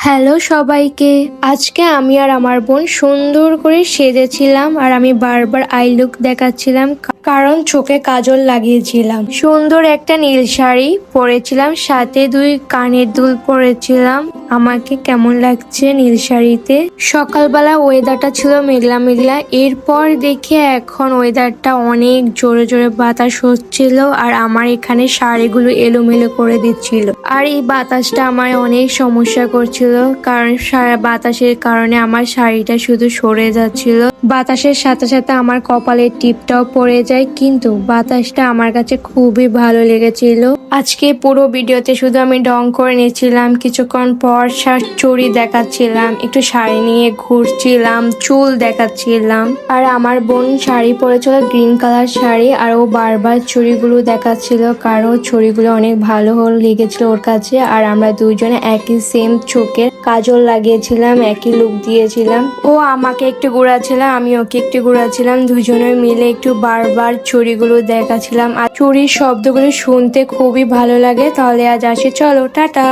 Hello সবাইকে। আজকে আমি আর আমার বোন সুন্দর করে সেজেছিলাম আর আমি বারবার আই লুক দেখাচ্ছিলাম কারণ চোখে কাজল লাগিয়েছিলাম। সুন্দর একটা নীল শাড়ি পরেছিলাম, সাথে দুই কানের দুল পরেছিলাম। আমাকে কেমন লাগছে নীল শাড়িতে। সকালবেলা ওয়েদারটা ছিল মেঘলা মেঘলা, এরপর দেখে এখন ওয়েদারটা অনেক জোরে জোরে বাতাস হচ্ছিল আর আমার এখানে শাড়িগুলো এলোমেলো করে দিচ্ছিল। আর এই বাতাসটা আমার অনেক সমস্যা করছিল, কারণ বাতাসের কারণে আমার শাড়িটা শুধু সরে যাচ্ছিল। বাতাসের সাথে সাথে আমার কপালের টিপটাও পড়ে যায়, কিন্তু বাতাসটা আমার কাছে খুবই ভালো লেগেছিল। আজকে পুরো ভিডিওতে শুধু আমি ডং করে নিয়েছিলাম, কিছুক্ষণ পর চুড়ি দেখাচ্ছিলাম, একটু শাড়ি নিয়ে ঘুরছিলাম, চুল দেখাচ্ছিলাম। আর আমার বোন শাড়ি পরেছিল গ্রিন কালার শাড়ি, আর ও বারবার চুড়িগুলো দেখাচ্ছিল কারণ চুড়িগুলো অনেক ভালো লেগেছিল ওর কাছে। আর আমরা দুইজনে একই সেম চোখে কাজল লাগিয়েছিলাম, একই লুক দিয়েছিলাম। ও আমাকে একটু ঘোরাচ্ছিলাম, আমি ওকে একটু ঘোরাচ্ছিলাম, দুজনে মিলে একটু বারবার চুড়িগুলো দেখাচ্ছিলাম। আর চুড়ির শব্দগুলো শুনতে খুবই ভালো লাগে। তাহলে আজ আসি, চলো টাটা।